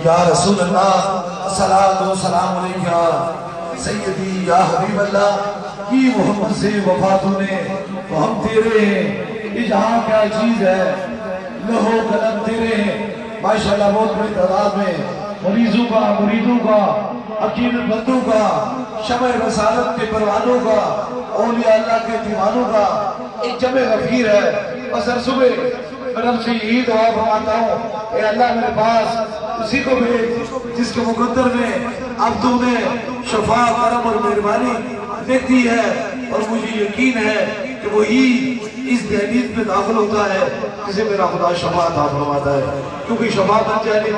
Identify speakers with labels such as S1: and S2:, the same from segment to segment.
S1: या रसूल अल्लाह अस्सलातु वस्सलाम अलैका सय्यदी या हबीब अल्लाह की मोहब्बत से वफातों ने तो हम तेरे हैं। ये जहाँ क्या चीज़ है लहो कलम तेरे हैं। माशाल्लाह बहुत बड़ी तादाद में मरीजों का मुरीदों का अकील बंदों का शमे रसालत के परवानों का औलिया अल्लाह के दीवानों का एक जमे गफीर है। बस हर सुबह रब से यही दुआ फरमाता हूँ, ए अल्लाह मेरे पास उसी को भेज जिसके मुकद्दर में अब तूने शफा करम और मेहरबानी देखती है और मुझे यकीन है कि वही इस दहलीज में दाखिल होता है जिसे मेरा खुदा शफाअत फरमाता है। क्योंकि शफाअत जाने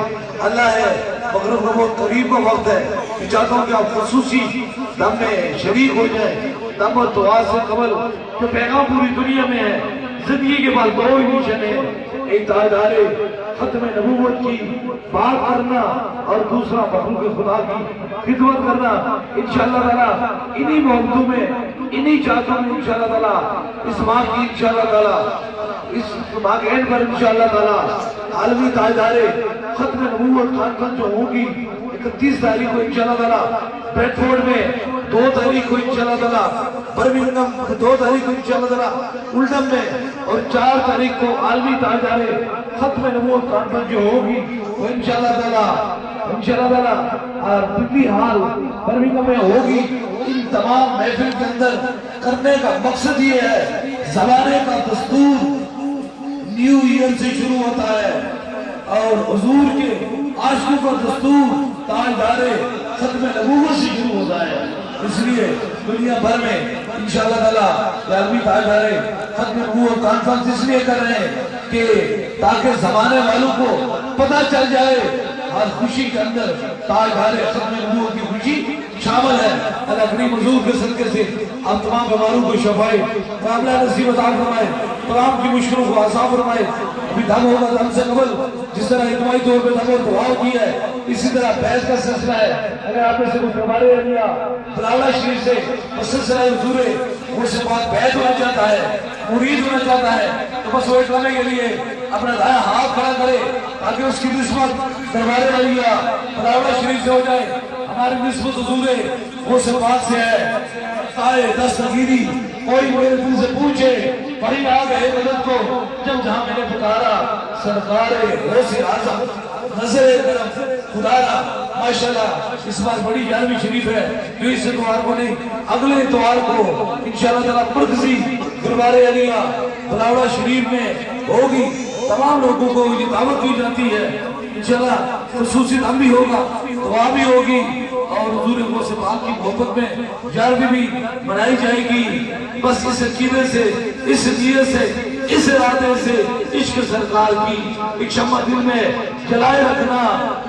S1: अल्लाह है, मगरिब का बहुत करीब का वक्त है कि चाहता हूँ कि आप खुसूसी दम में शरीक हो जाए। दम और दुआ से कबल जो पैगाम पूरी दुनिया में है। जिंदगी के बाद दो ही मिशन है, एक ताजदारे खत्म नबूवत की बात करना और दूसरा मखलूक खुदा की खिदमत करना। इंशाअल्लाह ताला इन्हीं मोहब्बतों में, इन्हीं चाहतों में इंशाअल्लाह ताला इस माह की इंशाअल्लाह ताला इस माह के एंड पर इंशाअल्लाह ताला आलमी ताजदारे खत्म नबूवत कॉन्फ्रेंस जो होगी 31 तारीख को इंशाअल्लाह ताला ब्रेडफोर्ड में, 2 तारीख को इंशाअल्लाह ताला बर्मिंघम, 2 तारीख को इंशाअल्लाह ताला उल्टम में और 4 तारीख को आलमी ताजदारे खत्म नबूवत कॉन्फ्रेंस जो होगी वो इंशाअल्लाह ताला दिल्ली हाल बर्मिंघम में होगी। इन तमाम महफिल के अंदर करने का मकसद ये है, ज़माने का दस्तूर न्यू ईयर से शुरू होता है और हुजूर के आशिकों का दस्तूर ताजदारे खत्म नबूवत से शुरू होता है। इसलिए दुनिया भर में इंशाअल्लाह ताला आलमी ताजदारे खत्म नबूवत कॉन्फ्रेंस इसलिए कर रहे हैं कि ताकि जमाने वालों को पता चल जाए और खुशी के अंदर ताजदारे खत्म नबूवत की खुशी शामिल है। अल्लाह करीम हुजूर के सदके से आप तमाम बीमारों को शफाए मामला नसीब अता फरमाए, तमाम की मुश्किलों को आसान फरमाए। अभी दम होगा, दम से कबल जिस तरह इज्तिमाई तौर पे दम और दुआ की है, इसी तरह बहस का सिलसिला है। अगर आप में से कुछ हमारे एरिया बलावला शरीफ से सिलसिला हुजूरे मुझसे बात बहस होना चाहता है, मुरीद होना चाहता है, तो बस वेट करने के लिए अपना दाया हाथ खड़ा करे ताकि उसकी निस्बत दरबारे वालिया बलावला शरीफ से हो जाए। हमारी निस्बत हुजूरे वो से बात से है। आए दस्तगीरी कोई मेरे दिल से पूछे, बड़ी आ गए मदद को जब जहां मैंने पुकारा, सरकारे गौसे आज़म नजरे करम खुदारा। माशाल्लाह इस बार बड़ी 11वीं शरीफ है, जो इस इतवार को नहीं अगले इतवार को इंशाअल्लाह ताला मरकजी दरबारे अलिया बलावला शरीफ में होगी। तमाम लोगों को ये दावत दी जाती है। इंशाअल्लाह खुसूसी दम भी होगा, दुआ भी होगी और हुजूर से पाक की मोहब्बत में 11वीं भी मनाई जाएगी। बस इस अकीदे से, इस नियत से, इस इरादे से इश्क सरकार की एक शम्मा दिल में जलाए रखना,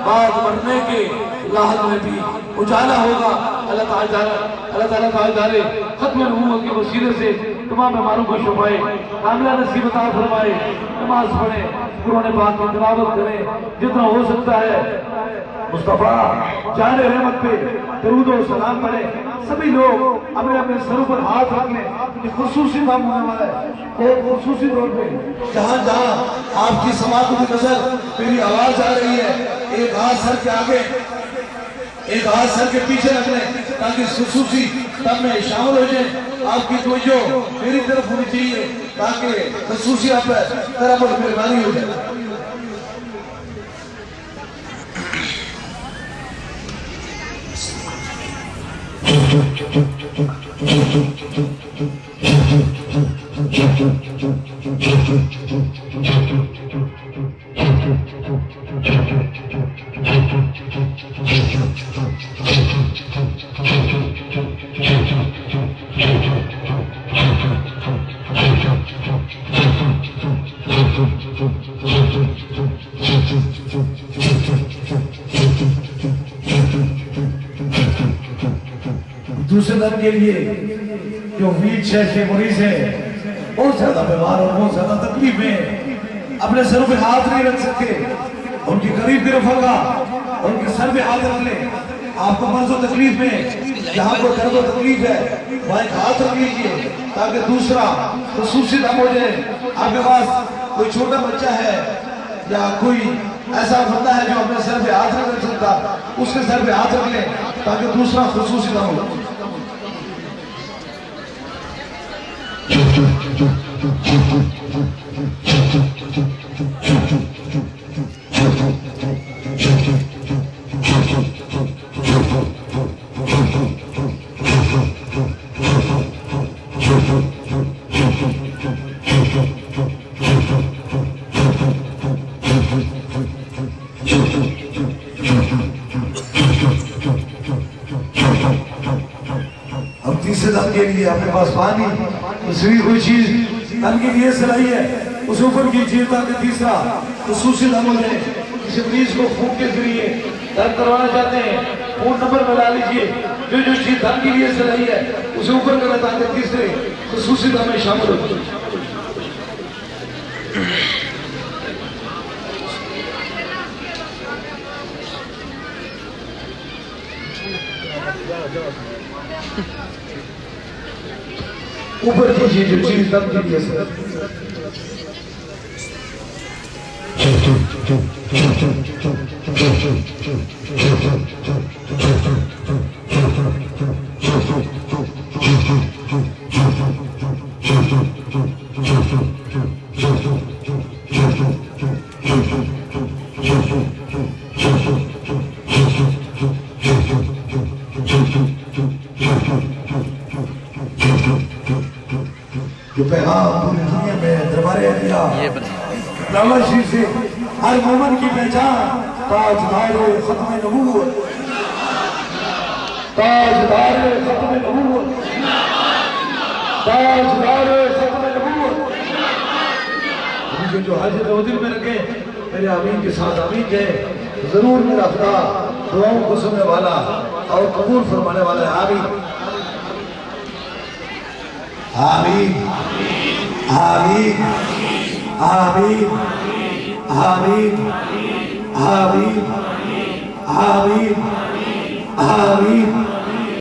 S1: बाद मरने के लाहत में भी उजाला होगा। अल्लाह ताला ताजदारे खत्म नबूवत के वसीले से तमाम बीमारों को शफाए कामिला नसीब अता फरमाए। नमाज पढ़े, कुरान पाक की तिलावत करें, जितना हो सकता है मुस्तफा जान रहमत पे दरूद और सलाम पढ़े। सभी लोग अपने अपने सरों पर हाथ रख लें। खुसूसी काम होने वाला है एक खुसूसी तौर पे, जहाँ जहाँ आपकी समात की नजर मेरी आवाज आ रही है, एक हाथ सर के आगे, एक हाथ सर के पीछे रख लें ताकि खुसूसी तब में शामिल हो जाए। आपकी तवज्जो मेरी तरफ होनी चाहिए ताकि खुसूसी आप करम और मेहरबानी हो जाए। दूसरे दम के लिए जो वीर शहर के मरीज है, बहुत ज्यादा बीमार और बहुत ज्यादा तकलीफ में, अपने सरों पे हाथ नहीं रख सकते, उनके करीब गिरफ होगा, उनके सर पे हाथ रख ले। आपको मर्ज और तकलीफ में जहाँ पर दर्द और तकलीफ है वहाँ एक हाथ रख लीजिए ताकि दूसरा खुसूसी दम हो जाए। आपके पास कोई छोटा बच्चा है या कोई ऐसा बंदा है जो अपने सर पे हाथ नहीं रख सकता, उसके सर पे हाथ रख ले ताकि दूसरा खुसूसी दम हो। अब तीसरे दम के लिए अपने पास पानी, दूसरी कोई चीज दम के लिए सिलाई है उस ऊपर कीजिए ताकि तीसरा खुसूसी दम हो जाए। किसी मरीज को फूंक के जरिए दर्द करवाना चाहते हैं, फोन नंबर मिला लीजिए जो जो चीज धन के लिए सही है उसे ऊपर करना ताकि तीसरे खुसूसी में शामिल हो। ऊपर कीजिए जो चीज धन के लिए सही। जो पैगाम पूरी दुनिया में दरबारे दिया दावा शरीफ से हर मोमन की पहचान ताजदार खत्म नबूवत, ताजदार खत्म नबूवत, ताजदार खत्म नबूवत। मुझे जो हाजिर दिल में रखे मेरे आमीन के साथ आमीन कहे जरूर मेरा खुदा दुआओं को सुनने वाला और कबूल फरमाने वाला है। आमीन आमीन आमीन आमीन आमीन आमीन आमीन आमीन।